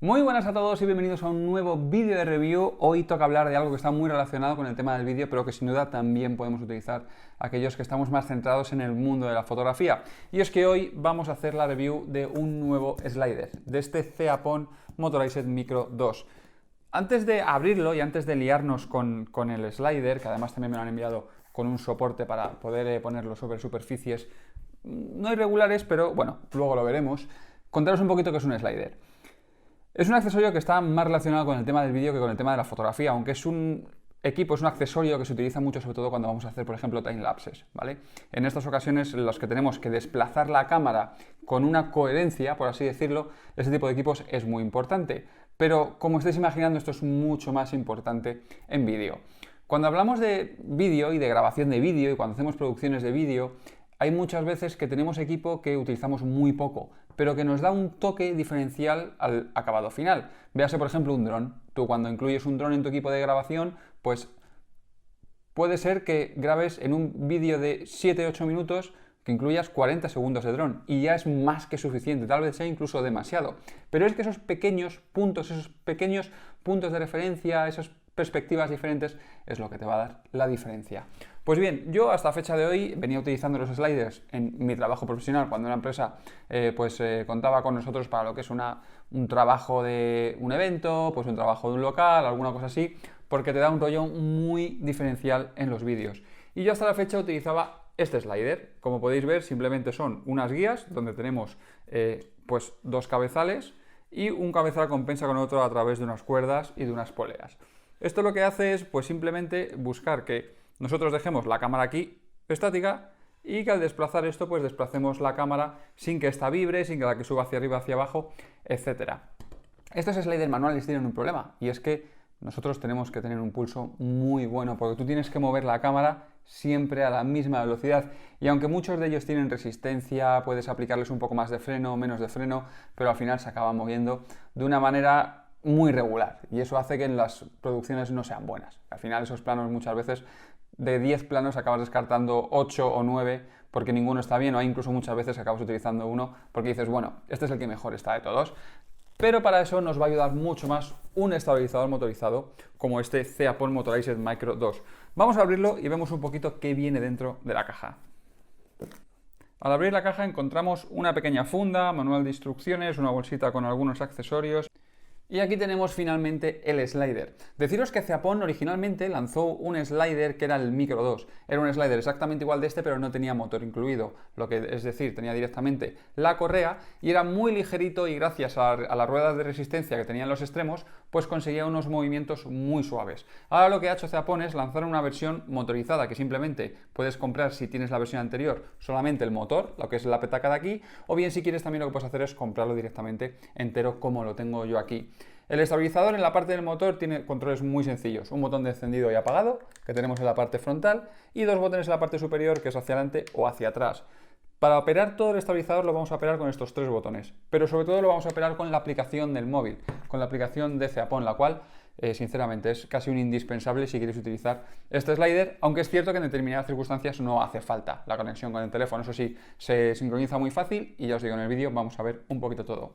Muy buenas a todos y bienvenidos a un nuevo vídeo de review. Hoy toca hablar de algo que está muy relacionado con el tema del vídeo, pero que sin duda también podemos utilizar aquellos que estamos más centrados en el mundo de la fotografía. Y es que hoy vamos a hacer la review de un nuevo slider, de este Zeapon Motorized Micro 2. Antes de abrirlo y antes de liarnos con el slider, que además también me lo han enviado con un soporte para poder ponerlo sobre superficies no irregulares, pero bueno, luego lo veremos, contaros un poquito qué es un slider. Es un accesorio que está más relacionado con el tema del vídeo que con el tema de la fotografía, aunque es un equipo, es un accesorio que se utiliza mucho, sobre todo cuando vamos a hacer, por ejemplo, timelapses, ¿vale? En estas ocasiones en las que tenemos que desplazar la cámara con una coherencia, por así decirlo, este tipo de equipos es muy importante. Pero como estáis imaginando, esto es mucho más importante en vídeo. Cuando hablamos de vídeo y de grabación de vídeo y cuando hacemos producciones de vídeo, hay muchas veces que tenemos equipo que utilizamos muy poco, pero que nos da un toque diferencial al acabado final. Véase, por ejemplo, un dron. Tú cuando incluyes un dron en tu equipo de grabación, pues puede ser que grabes en un vídeo de 7-8 minutos que incluyas 40 segundos de dron y ya es más que suficiente, tal vez sea incluso demasiado. Pero es que esos pequeños puntos de referencia, esas perspectivas diferentes es lo que te va a dar la diferencia. Pues bien, yo hasta fecha de hoy venía utilizando los sliders en mi trabajo profesional cuando una empresa contaba con nosotros para lo que es un trabajo de un evento, pues un trabajo de un local, alguna cosa así, porque te da un rollo muy diferencial en los vídeos. Y yo hasta la fecha utilizaba este slider. Como podéis ver, simplemente son unas guías donde tenemos pues dos cabezales y un cabezal compensa con otro a través de unas cuerdas y de unas poleas. Esto lo que hace es pues simplemente buscar que nosotros dejemos la cámara aquí estática y que al desplazar esto pues desplacemos la cámara sin que ésta vibre, sin que la que suba hacia arriba, hacia abajo, etc. Estos sliders manuales tienen un problema y es que nosotros tenemos que tener un pulso muy bueno porque tú tienes que mover la cámara siempre a la misma velocidad y aunque muchos de ellos tienen resistencia, puedes aplicarles un poco más de freno, menos de freno, pero al final se acaban moviendo de una manera muy regular y eso hace que en las producciones no sean buenas. Al final esos planos muchas veces de 10 planos acabas descartando 8 o 9 porque ninguno está bien o incluso muchas veces acabas utilizando uno porque dices, bueno, este es el que mejor está de todos. Pero para eso nos va a ayudar mucho más un estabilizador motorizado como este Zeapon Motorized Micro 2. Vamos a abrirlo y vemos un poquito qué viene dentro de la caja. Al abrir la caja encontramos una pequeña funda, manual de instrucciones, una bolsita con algunos accesorios. Y aquí tenemos finalmente el slider. Deciros que Zeapon originalmente lanzó un slider que era el Micro 2. Era un slider exactamente igual de este, pero no tenía motor incluido. Es decir, tenía directamente la correa y era muy ligerito y gracias a las ruedas de resistencia que tenía en los extremos, pues conseguía unos movimientos muy suaves. Ahora lo que ha hecho Zeapon es lanzar una versión motorizada que simplemente puedes comprar si tienes la versión anterior solamente el motor, lo que es la petaca de aquí, o bien si quieres también lo que puedes hacer es comprarlo directamente entero como lo tengo yo aquí. El estabilizador en la parte del motor tiene controles muy sencillos, un botón de encendido y apagado que tenemos en la parte frontal y dos botones en la parte superior que es hacia adelante o hacia atrás. Para operar todo el estabilizador lo vamos a operar con estos tres botones, pero sobre todo lo vamos a operar con la aplicación del móvil, con la aplicación de Zeapon, la cual sinceramente es casi un indispensable si queréis utilizar este slider, aunque es cierto que en determinadas circunstancias no hace falta la conexión con el teléfono, eso sí, se sincroniza muy fácil y ya os digo, en el vídeo vamos a ver un poquito todo.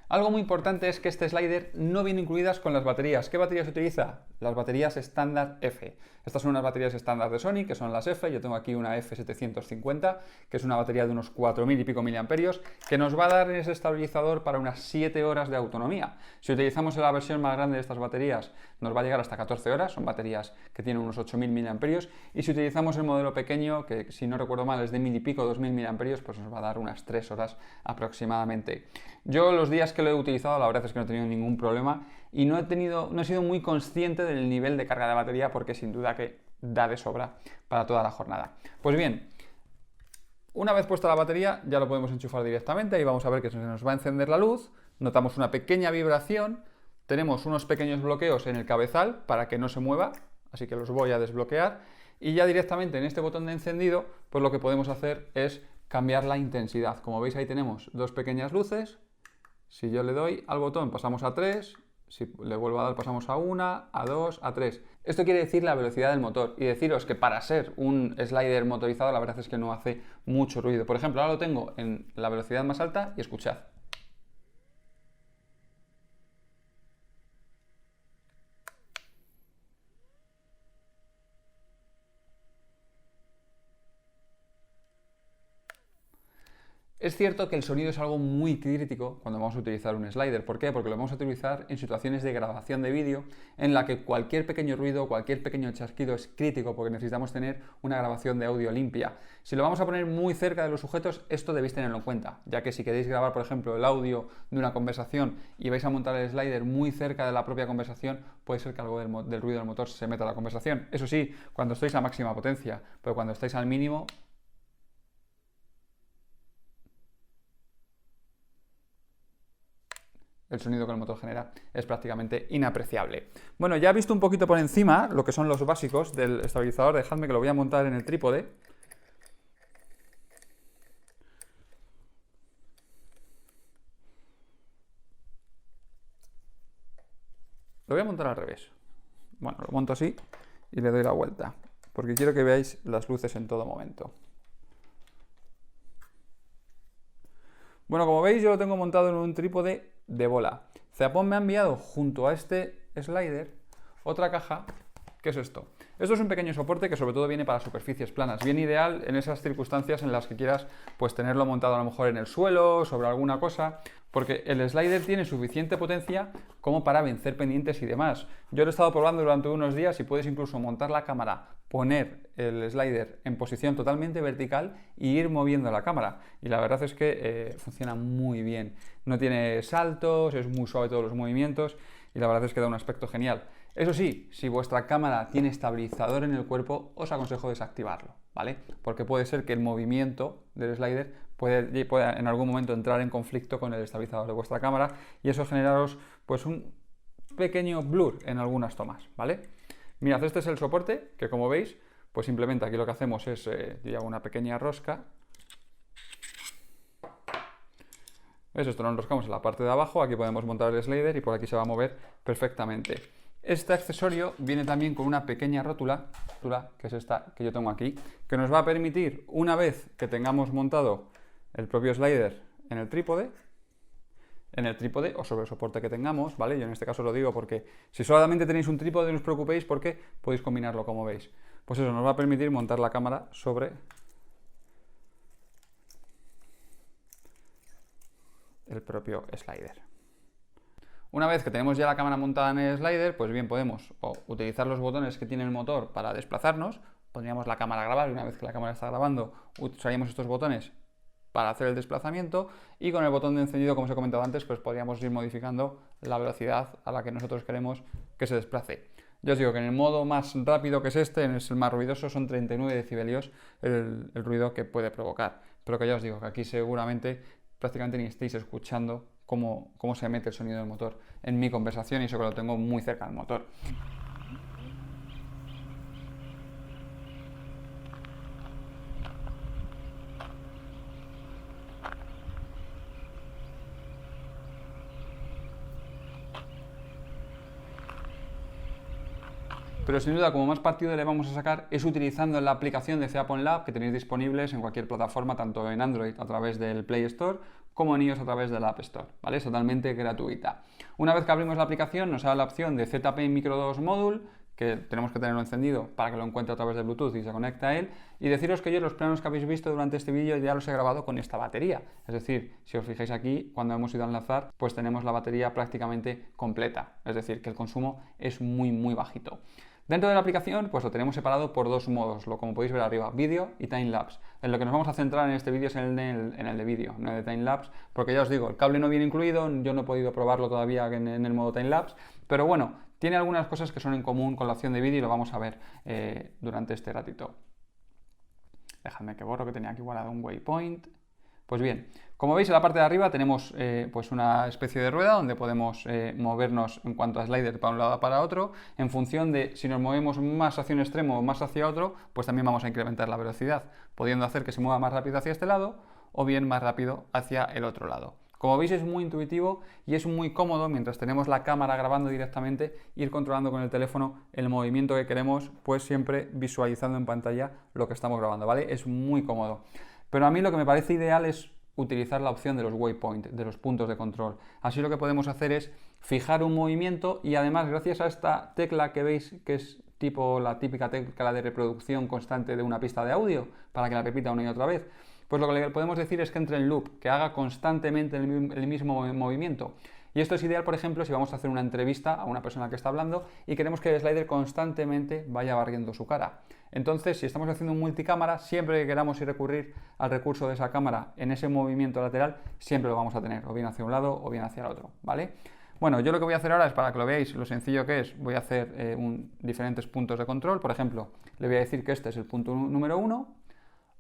Algo muy importante es que este slider no viene incluidas con las baterías. ¿Qué baterías utiliza? Las baterías estándar F. Estas son unas baterías estándar de Sony, que son las F. Yo tengo aquí una F750, que es una batería de unos 4.000 y pico miliamperios, que nos va a dar ese estabilizador para unas 7 horas de autonomía. Si utilizamos la versión más grande de estas baterías, nos va a llegar hasta 14 horas. Son baterías que tienen unos 8.000 miliamperios. Y si utilizamos el modelo pequeño, que si no recuerdo mal es de 1.000 y pico, 2.000 miliamperios, pues nos va a dar unas 3 horas aproximadamente. Yo los días que lo he utilizado, la verdad es que no he tenido ningún problema y no he sido muy consciente del nivel de carga de batería porque sin duda que da de sobra para toda la jornada. Pues bien, una vez puesta la batería ya lo podemos enchufar directamente y vamos a ver que se nos va a encender la luz, notamos una pequeña vibración, tenemos unos pequeños bloqueos en el cabezal para que no se mueva, así que los voy a desbloquear y ya directamente en este botón de encendido pues lo que podemos hacer es cambiar la intensidad. Como veis ahí tenemos dos pequeñas luces. Si yo le doy al botón pasamos a 3, si le vuelvo a dar pasamos a 1, a 2, a 3. Esto quiere decir la velocidad del motor y deciros que para ser un slider motorizado la verdad es que no hace mucho ruido. Por ejemplo, ahora lo tengo en la velocidad más alta y escuchad. Es cierto que el sonido es algo muy crítico cuando vamos a utilizar un slider. ¿Por qué? Porque lo vamos a utilizar en situaciones de grabación de vídeo en la que cualquier pequeño ruido, cualquier pequeño chasquido es crítico porque necesitamos tener una grabación de audio limpia. Si lo vamos a poner muy cerca de los sujetos, esto debéis tenerlo en cuenta, ya que si queréis grabar, por ejemplo, el audio de una conversación y vais a montar el slider muy cerca de la propia conversación, puede ser que algo del ruido del motor se meta a la conversación. Eso sí, cuando estáis a máxima potencia, pero cuando estáis al mínimo, el sonido que el motor genera es prácticamente inapreciable. Bueno, ya he visto un poquito por encima lo que son los básicos del estabilizador. Dejadme que lo voy a montar en el trípode. Lo voy a montar al revés. Bueno, lo monto así y le doy la vuelta, porque quiero que veáis las luces en todo momento. Bueno, como veis, yo lo tengo montado en un trípode de bola. Zeapon me ha enviado junto a este slider otra caja. ¿Qué es esto? Esto es un pequeño soporte que sobre todo viene para superficies planas, bien ideal en esas circunstancias en las que quieras pues tenerlo montado a lo mejor en el suelo, sobre alguna cosa, porque el slider tiene suficiente potencia como para vencer pendientes y demás. Yo lo he estado probando durante unos días y puedes incluso montar la cámara, poner el slider en posición totalmente vertical y ir moviendo la cámara. Y la verdad es que funciona muy bien. No tiene saltos, es muy suave todos los movimientos y la verdad es que da un aspecto genial. Eso sí, si vuestra cámara tiene estabilizador en el cuerpo, os aconsejo desactivarlo, ¿vale? Porque puede ser que el movimiento del slider pueda en algún momento entrar en conflicto con el estabilizador de vuestra cámara y eso generaros pues un pequeño blur en algunas tomas, ¿vale? Mirad, este es el soporte que, como veis, pues simplemente aquí lo que hacemos es una pequeña rosca. ¿Ves? Esto lo enroscamos en la parte de abajo, aquí podemos montar el slider y por aquí se va a mover perfectamente. Este accesorio viene también con una pequeña rótula, que es esta que yo tengo aquí, que nos va a permitir, una vez que tengamos montado el propio slider en el trípode o sobre el soporte que tengamos, ¿vale? Yo en este caso lo digo porque si solamente tenéis un trípode no os preocupéis porque podéis combinarlo como veis. Pues eso nos va a permitir montar la cámara sobre el propio slider. Una vez que tenemos ya la cámara montada en el slider, pues bien podemos utilizar los botones que tiene el motor para desplazarnos, pondríamos la cámara a grabar y una vez que la cámara está grabando usaríamos estos botones para hacer el desplazamiento y con el botón de encendido, como os he comentado antes, pues podríamos ir modificando la velocidad a la que nosotros queremos que se desplace. Yo os digo que en el modo más rápido, que es este, es el más ruidoso, son 39 decibelios el ruido que puede provocar, pero que ya os digo que aquí seguramente prácticamente ni estéis escuchando cómo se mete el sonido del motor en mi conversación y eso que lo tengo muy cerca del motor. Pero sin duda, como más partido le vamos a sacar es utilizando la aplicación de Zeapon Lab que tenéis disponibles en cualquier plataforma, tanto en Android a través del Play Store como en iOS a través del App Store, ¿vale? Es totalmente gratuita. Una vez que abrimos la aplicación nos da la opción de ZP Micro 2 Module, que tenemos que tenerlo encendido para que lo encuentre a través de Bluetooth y se conecte a él, y deciros que yo los planos que habéis visto durante este vídeo ya los he grabado con esta batería, es decir, si os fijáis aquí, cuando hemos ido a enlazar, pues tenemos la batería prácticamente completa, es decir, que el consumo es muy bajito. Dentro de la aplicación, pues lo tenemos separado por dos modos, como podéis ver arriba, vídeo y timelapse. En lo que nos vamos a centrar en este vídeo es en el de vídeo, no en el de timelapse, porque ya os digo, el cable no viene incluido, yo no he podido probarlo todavía en el modo timelapse, pero bueno, tiene algunas cosas que son en común con la opción de vídeo y lo vamos a ver durante este ratito. Dejadme que borro, que tenía aquí guardado un waypoint. Pues bien, como veis en la parte de arriba tenemos pues una especie de rueda donde podemos movernos en cuanto a slider para un lado o para otro. En función de si nos movemos más hacia un extremo o más hacia otro, pues también vamos a incrementar la velocidad, pudiendo hacer que se mueva más rápido hacia este lado o bien más rápido hacia el otro lado. Como veis es muy intuitivo y es muy cómodo mientras tenemos la cámara grabando directamente ir controlando con el teléfono el movimiento que queremos, pues siempre visualizando en pantalla lo que estamos grabando, ¿vale? Es muy cómodo. Pero a mí lo que me parece ideal es utilizar la opción de los waypoints, de los puntos de control. Así lo que podemos hacer es fijar un movimiento y además gracias a esta tecla que veis que es tipo la típica tecla de reproducción constante de una pista de audio para que la repita una y otra vez, pues lo que le podemos decir es que entre en loop, que haga constantemente el mismo movimiento. Y esto es ideal, por ejemplo, si vamos a hacer una entrevista a una persona que está hablando y queremos que el slider constantemente vaya barriendo su cara. Entonces, si estamos haciendo un multicámara, siempre que queramos ir recurrir al recurso de esa cámara en ese movimiento lateral, siempre lo vamos a tener, o bien hacia un lado o bien hacia el otro, ¿vale? Bueno, yo lo que voy a hacer ahora es, para que lo veáis lo sencillo que es, voy a hacer diferentes puntos de control. Por ejemplo, le voy a decir que este es el punto número 1,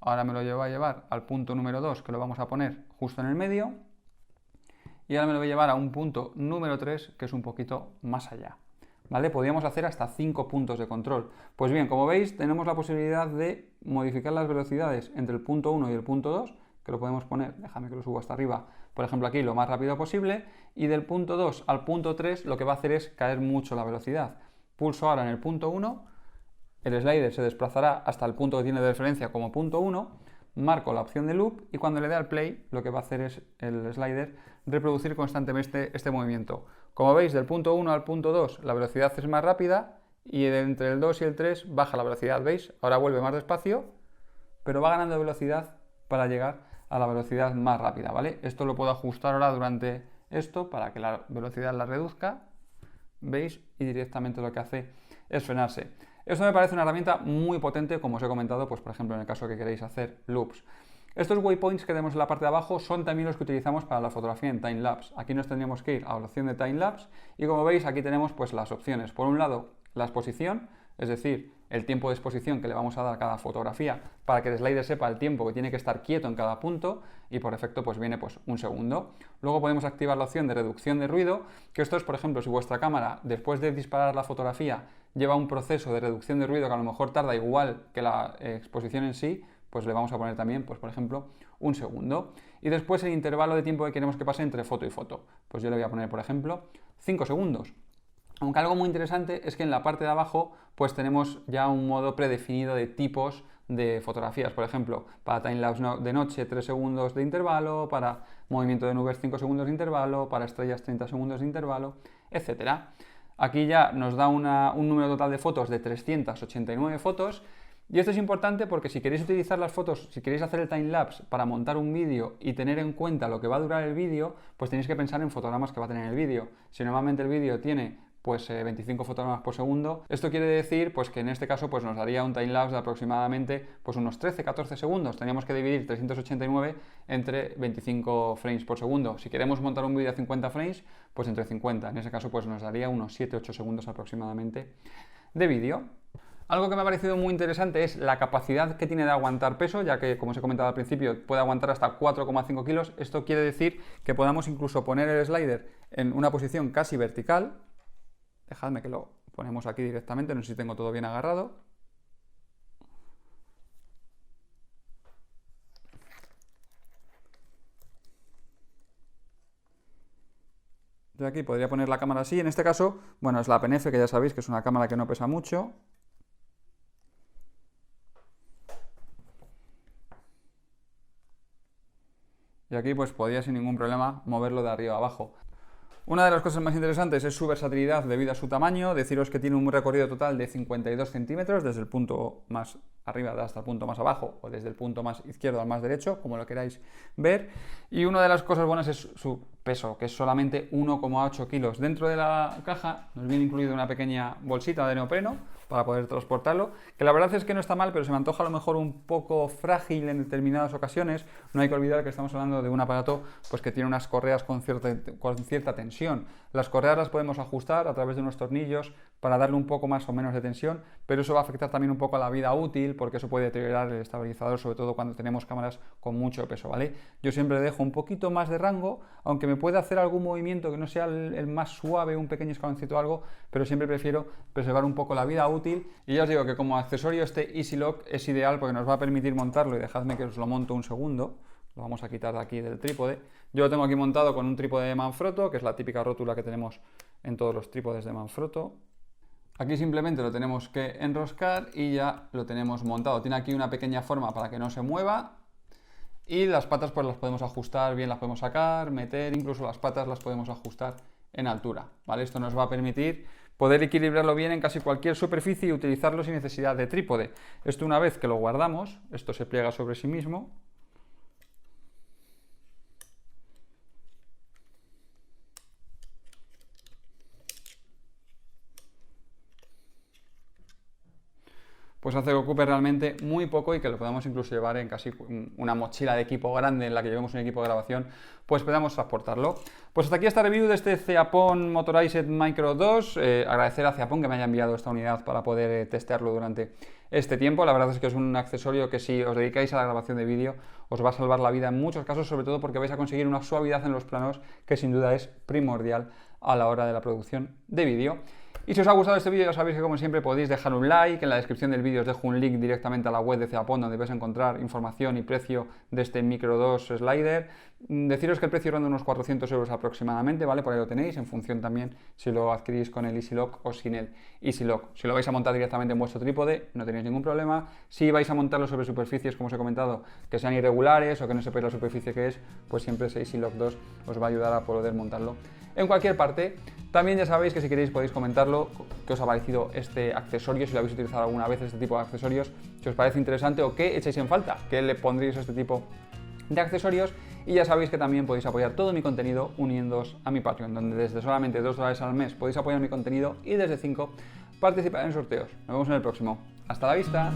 ahora me lo voy a llevar al punto número 2, que lo vamos a poner justo en el medio, y ahora me lo voy a llevar a un punto número 3, que es un poquito más allá, ¿vale? Podríamos hacer hasta 5 puntos de control. Pues bien, como veis, tenemos la posibilidad de modificar las velocidades entre el punto 1 y el punto 2, que lo podemos poner, déjame que lo subo hasta arriba, por ejemplo aquí lo más rápido posible, y del punto 2 al punto 3 lo que va a hacer es caer mucho la velocidad. Pulso ahora en el punto 1, el slider se desplazará hasta el punto que tiene de referencia como punto 1, marco la opción de loop y cuando le dé al play lo que va a hacer es el slider reproducir constantemente este movimiento. Como veis, del punto 1 al punto 2 la velocidad es más rápida y entre el 2 y el 3 baja la velocidad, ¿veis? Ahora vuelve más despacio, pero va ganando velocidad para llegar a la velocidad más rápida, ¿vale? Esto lo puedo ajustar ahora durante esto para que la velocidad la reduzca, ¿veis? Y directamente lo que hace es frenarse. Esto me parece una herramienta muy potente, como os he comentado, pues por ejemplo en el caso que queréis hacer loops. Estos waypoints que tenemos en la parte de abajo son también los que utilizamos para la fotografía en timelapse. Aquí nos tendríamos que ir a la opción de timelapse y como veis aquí tenemos pues las opciones. Por un lado la exposición, es decir, el tiempo de exposición que le vamos a dar a cada fotografía para que el slider sepa el tiempo que tiene que estar quieto en cada punto y por defecto pues viene pues un segundo. Luego podemos activar la opción de reducción de ruido, que esto es por ejemplo si vuestra cámara después de disparar la fotografía lleva un proceso de reducción de ruido que a lo mejor tarda igual que la exposición en sí, pues le vamos a poner también pues por ejemplo un segundo. Y después el intervalo de tiempo que queremos que pase entre foto y foto, pues yo le voy a poner por ejemplo 5 segundos. Aunque algo muy interesante es que en la parte de abajo pues tenemos ya un modo predefinido de tipos de fotografías. Por ejemplo, para timelapse de noche 3 segundos de intervalo, para movimiento de nubes 5 segundos de intervalo, para estrellas 30 segundos de intervalo, etc. Aquí ya nos da un número total de fotos de 389 fotos. Y esto es importante porque si queréis utilizar las fotos, si queréis hacer el timelapse para montar un vídeo y tener en cuenta lo que va a durar el vídeo, pues tenéis que pensar en fotogramas que va a tener el vídeo. Si normalmente el vídeo tiene pues 25 fotogramas por segundo. Esto quiere decir pues que en este caso pues nos daría un timelapse de aproximadamente pues unos 13-14 segundos. Teníamos que dividir 389 entre 25 frames por segundo. Si queremos montar un vídeo a 50 frames, pues entre 50. En ese caso pues nos daría unos 7-8 segundos aproximadamente de vídeo. Algo que me ha parecido muy interesante es la capacidad que tiene de aguantar peso, ya que, como os he comentado al principio, puede aguantar hasta 4,5 kilos. Esto quiere decir que podamos incluso poner el slider en una posición casi vertical. Dejadme que lo ponemos aquí directamente, no sé si tengo todo bien agarrado. Yo aquí podría poner la cámara así, en este caso, bueno, es la PNF, que ya sabéis que es una cámara que no pesa mucho. Y aquí pues podría sin ningún problema moverlo de arriba a abajo. Una de las cosas más interesantes es su versatilidad debido a su tamaño. Deciros que tiene un recorrido total de 52 centímetros desde el punto más arriba hasta el punto más abajo o desde el punto más izquierdo al más derecho, como lo queráis ver. Y una de las cosas buenas es su peso, que es solamente 1,8 kilos. Dentro de la caja nos viene incluida una pequeña bolsita de neopreno para poder transportarlo, que la verdad es que no está mal, pero se me antoja a lo mejor un poco frágil en determinadas ocasiones. No hay que olvidar que estamos hablando de un aparato pues, que tiene unas correas con cierta tensión. Las correas las podemos ajustar a través de unos tornillos para darle un poco más o menos de tensión, pero eso va a afectar también un poco a la vida útil, porque eso puede deteriorar el estabilizador, sobre todo cuando tenemos cámaras con mucho peso, ¿vale? Yo siempre dejo un poquito más de rango, aunque me pueda hacer algún movimiento que no sea el más suave, un pequeño escaloncito o algo, pero siempre prefiero preservar un poco la vida útil. Y ya os digo que como accesorio este Easy Lock es ideal porque nos va a permitir montarlo, y dejadme que os lo monto un segundo. Lo vamos a quitar de aquí del trípode. Yo lo tengo aquí montado con un trípode de Manfrotto, que es la típica rótula que tenemos en todos los trípodes de Manfrotto. Aquí simplemente lo tenemos que enroscar y ya lo tenemos montado. Tiene aquí una pequeña forma para que no se mueva. Y las patas pues las podemos ajustar bien, las podemos sacar, meter, incluso las patas las podemos ajustar en altura, ¿vale? Esto nos va a permitir poder equilibrarlo bien en casi cualquier superficie y utilizarlo sin necesidad de trípode. Esto una vez que lo guardamos, esto se pliega sobre sí mismo. pues hace que ocupe realmente muy poco y que lo podamos incluso llevar en casi una mochila de equipo grande en la que llevemos un equipo de grabación, pues podamos transportarlo. Pues hasta aquí esta review de este Zeapon Motorized Micro 2. Agradecer a Zeapon que me haya enviado esta unidad para poder testearlo durante este tiempo. La verdad es que es un accesorio que si os dedicáis a la grabación de vídeo os va a salvar la vida en muchos casos, sobre todo porque vais a conseguir una suavidad en los planos que sin duda es primordial a la hora de la producción de vídeo. Y si os ha gustado este vídeo, ya sabéis que como siempre podéis dejar un like, en la descripción del vídeo os dejo un link directamente a la web de Zeapon donde vais a encontrar información y precio de este Micro 2 Slider. Deciros que el precio ronda unos 400 euros aproximadamente, ¿vale? Por ahí lo tenéis, en función también si lo adquirís con el EasyLock o sin el EasyLock. Si lo vais a montar directamente en vuestro trípode, no tenéis ningún problema. Si vais a montarlo sobre superficies, como os he comentado, que sean irregulares o que no sepáis la superficie que es, pues siempre ese EasyLock 2 os va a ayudar a poder montarlo en cualquier parte. También ya sabéis que si queréis podéis comentarlo, qué os ha parecido este accesorio, si lo habéis utilizado alguna vez este tipo de accesorios, si os parece interesante o qué echáis en falta, qué le pondréis a este tipo de accesorios. Y ya sabéis que también podéis apoyar todo mi contenido uniéndoos a mi Patreon, donde desde solamente $2 al mes podéis apoyar mi contenido y desde 5 participar en sorteos. Nos vemos en el próximo. ¡Hasta la vista!